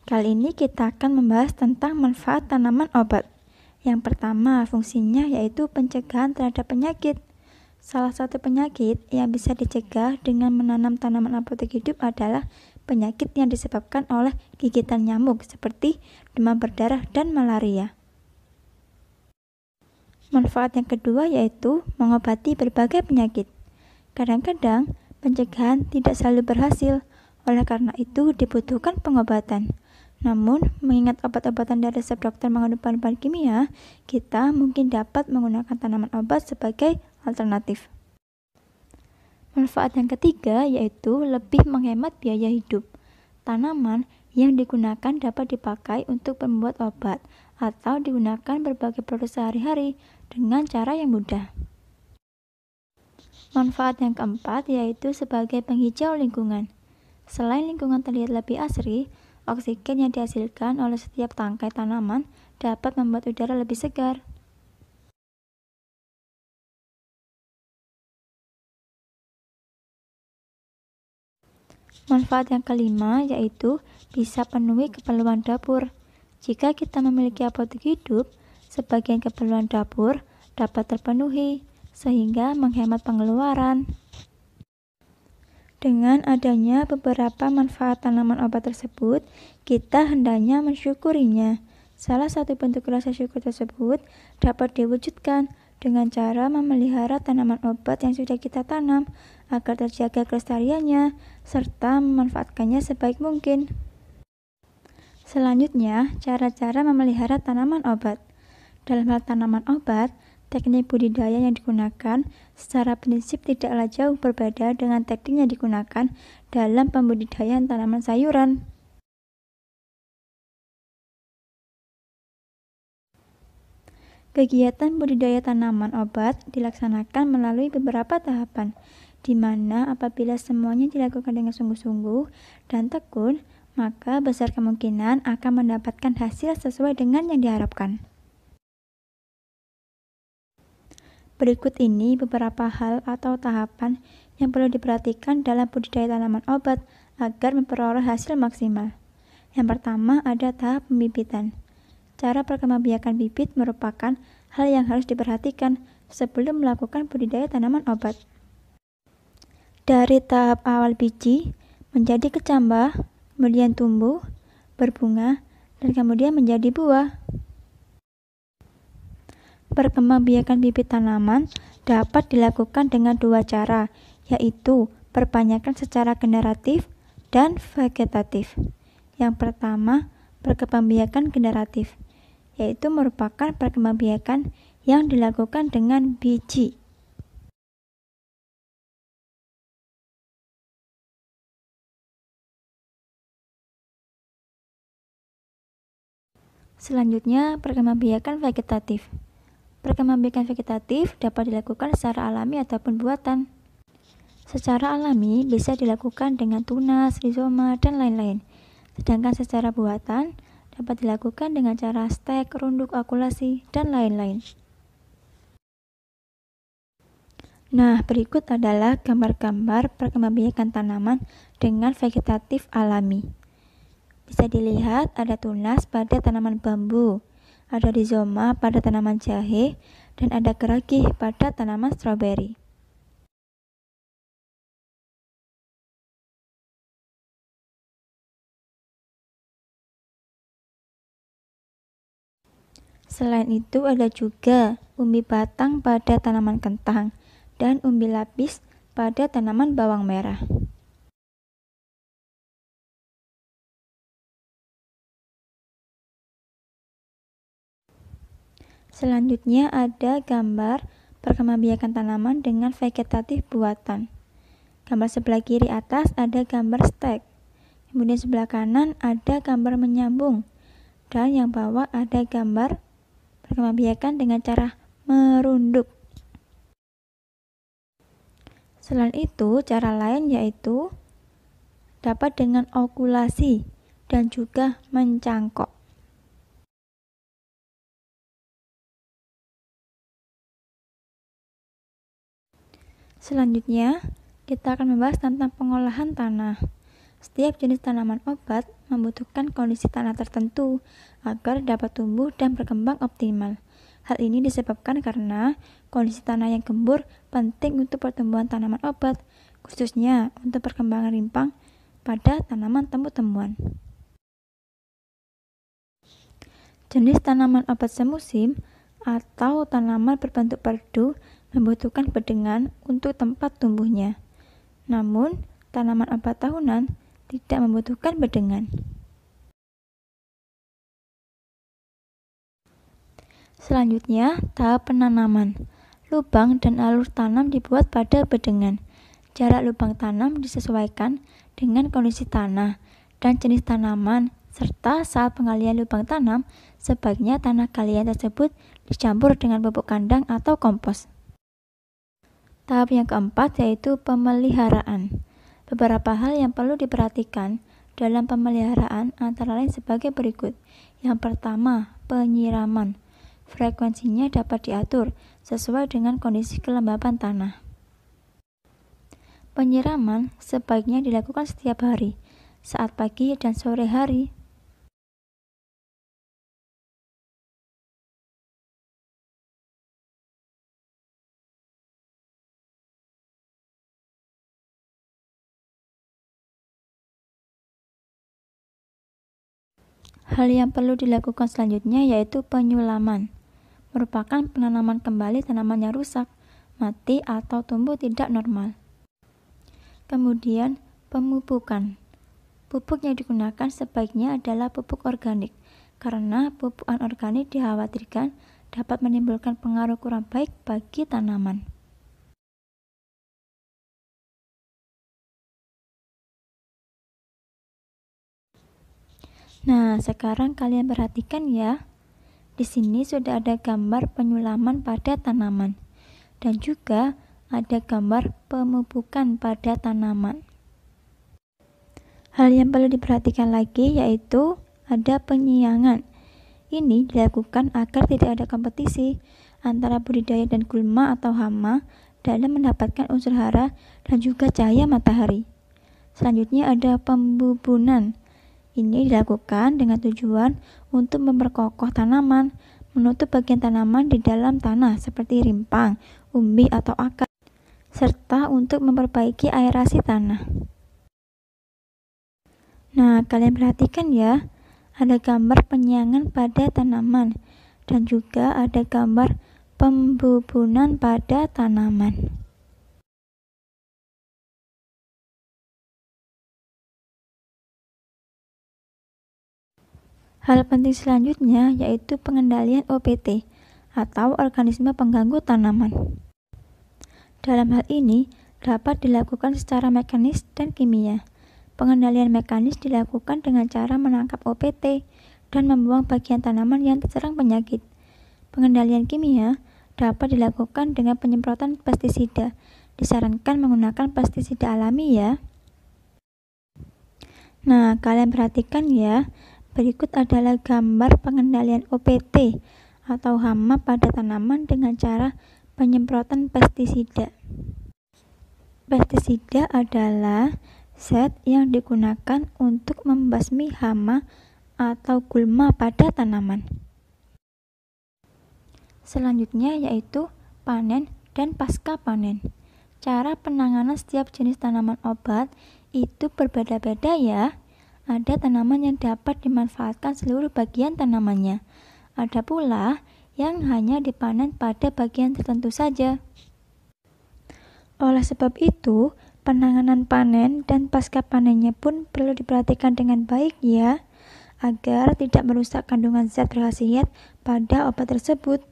Kali ini kita akan membahas tentang manfaat tanaman obat. Yang pertama, fungsinya yaitu pencegahan terhadap penyakit. Salah satu penyakit yang bisa dicegah dengan menanam tanaman apotek hidup adalah penyakit yang disebabkan oleh gigitan nyamuk seperti demam berdarah dan malaria. Manfaat yang kedua yaitu mengobati berbagai penyakit. Kadang-kadang pencegahan tidak selalu berhasil, oleh karena itu dibutuhkan pengobatan. Namun, mengingat obat-obatan dari resep dokter mengandung bahan-bahan kimia, kita mungkin dapat menggunakan tanaman obat sebagai alternatif. Manfaat yang ketiga yaitu lebih menghemat biaya hidup. Tanaman yang digunakan dapat dipakai untuk membuat obat atau digunakan berbagai produk sehari-hari dengan cara yang mudah. Manfaat yang keempat yaitu sebagai penghijau lingkungan. Selain lingkungan terlihat lebih asri, oksigen yang dihasilkan oleh setiap tangkai tanaman dapat membuat udara lebih segar. Manfaat yang kelima yaitu bisa penuhi keperluan dapur. Jika kita memiliki apotek hidup, sebagian keperluan dapur dapat terpenuhi, sehingga menghemat pengeluaran. Dengan adanya beberapa manfaat tanaman obat tersebut, kita hendaknya mensyukurinya. Salah satu bentuk rasa syukur tersebut dapat diwujudkan dengan cara memelihara tanaman obat yang sudah kita tanam agar terjaga kelestariannya serta memanfaatkannya sebaik mungkin. Selanjutnya, cara-cara memelihara tanaman obat. Dalam hal tanaman obat, teknik budidaya yang digunakan secara prinsip tidaklah jauh berbeda dengan teknik yang digunakan dalam pembudidayaan tanaman sayuran. Kegiatan budidaya tanaman obat dilaksanakan melalui beberapa tahapan, di mana apabila semuanya dilakukan dengan sungguh-sungguh dan tekun, maka besar kemungkinan akan mendapatkan hasil sesuai dengan yang diharapkan. Berikut ini beberapa hal atau tahapan yang perlu diperhatikan dalam budidaya tanaman obat agar memperoleh hasil maksimal. Yang pertama ada tahap pembibitan. Cara perkembangbiakan bibit merupakan hal yang harus diperhatikan sebelum melakukan budidaya tanaman obat. Dari tahap awal biji menjadi kecambah, kemudian tumbuh, berbunga, dan kemudian menjadi buah. Perkembangbiakan bibit tanaman dapat dilakukan dengan dua cara, yaitu perpanyakan secara generatif dan vegetatif. Yang pertama, perkembangbiakan generatif, yaitu merupakan perkembangbiakan yang dilakukan dengan biji. Selanjutnya, perkembangbiakan vegetatif. Perkembangbiakan vegetatif dapat dilakukan secara alami ataupun buatan. Secara alami bisa dilakukan dengan tunas, rizoma, dan lain-lain. Sedangkan secara buatan dapat dilakukan dengan cara stek, runduk, okulasi, dan lain-lain. Nah, berikut adalah gambar-gambar perkembangbiakan tanaman dengan vegetatif alami. Bisa dilihat ada tunas pada tanaman bambu, ada rizoma pada tanaman jahe, dan ada geragih pada tanaman stroberi. Selain itu ada juga umbi batang pada tanaman kentang dan umbi lapis pada tanaman bawang merah. Selanjutnya ada gambar perkembangbiakan tanaman dengan vegetatif buatan. Gambar sebelah kiri atas ada gambar stek, kemudian sebelah kanan ada gambar menyambung, dan yang bawah ada gambar perkembangbiakan dengan cara merunduk. Selain itu, cara lain yaitu dapat dengan okulasi dan juga mencangkok. Selanjutnya, kita akan membahas tentang pengolahan tanah. Setiap jenis tanaman obat membutuhkan kondisi tanah tertentu agar dapat tumbuh dan berkembang optimal. Hal ini disebabkan karena kondisi tanah yang gembur penting untuk pertumbuhan tanaman obat, khususnya untuk perkembangan rimpang pada tanaman tumbuh-tumbuhan. Jenis tanaman obat semusim atau tanaman berbentuk perdu membutuhkan bedengan untuk tempat tumbuhnya. Namun, tanaman obat tahunan tidak membutuhkan bedengan. Selanjutnya, tahap penanaman. Lubang dan alur tanam dibuat pada bedengan. Jarak lubang tanam disesuaikan dengan kondisi tanah dan jenis tanaman, serta saat pengalian lubang tanam, sebaiknya tanah galian tersebut dicampur dengan pupuk kandang atau kompos. Tahap yang keempat yaitu pemeliharaan. Beberapa hal yang perlu diperhatikan dalam pemeliharaan antara lain sebagai berikut. Yang pertama, penyiraman. Frekuensinya dapat diatur sesuai dengan kondisi kelembapan tanah. Penyiraman sebaiknya dilakukan setiap hari, saat pagi dan sore hari. Hal yang perlu dilakukan selanjutnya yaitu penyulaman. Merupakan penanaman kembali tanaman yang rusak, mati, atau tumbuh tidak normal. Kemudian, pemupukan. Pupuk yang digunakan sebaiknya adalah pupuk organik, karena pupuk anorganik dikhawatirkan dapat menimbulkan pengaruh kurang baik bagi tanaman. Nah, sekarang kalian perhatikan ya. Di sini sudah ada gambar penyulaman pada tanaman dan juga ada gambar pemupukan pada tanaman. Hal yang perlu diperhatikan lagi yaitu ada penyiangan. Ini dilakukan agar tidak ada kompetisi antara budidaya dan gulma atau hama dalam mendapatkan unsur hara dan juga cahaya matahari. Selanjutnya ada pembubunan. Ini dilakukan dengan tujuan untuk memperkokoh tanaman, menutup bagian tanaman di dalam tanah seperti rimpang, umbi, atau akar, serta untuk memperbaiki aerasi tanah. Nah, kalian perhatikan ya, ada gambar penyiangan pada tanaman dan juga ada gambar pembubunan pada tanaman. Hal penting selanjutnya yaitu pengendalian OPT atau organisme pengganggu tanaman. Dalam hal ini dapat dilakukan secara mekanis dan kimia. Pengendalian mekanis dilakukan dengan cara menangkap OPT dan membuang bagian tanaman yang terserang penyakit. Pengendalian kimia dapat dilakukan dengan penyemprotan pestisida. Disarankan menggunakan pestisida alami ya. Nah, kalian perhatikan ya. Berikut adalah gambar pengendalian OPT atau hama pada tanaman dengan cara penyemprotan pestisida. Pestisida adalah zat yang digunakan untuk membasmi hama atau gulma pada tanaman. Selanjutnya yaitu panen dan pasca panen. Cara penanganan setiap jenis tanaman obat itu berbeda-beda ya. Ada tanaman yang dapat dimanfaatkan seluruh bagian tanamannya. Ada pula yang hanya dipanen pada bagian tertentu saja. Oleh sebab itu, penanganan panen dan pasca panennya pun perlu diperhatikan dengan baik ya, agar tidak merusak kandungan zat berkhasiat pada obat tersebut.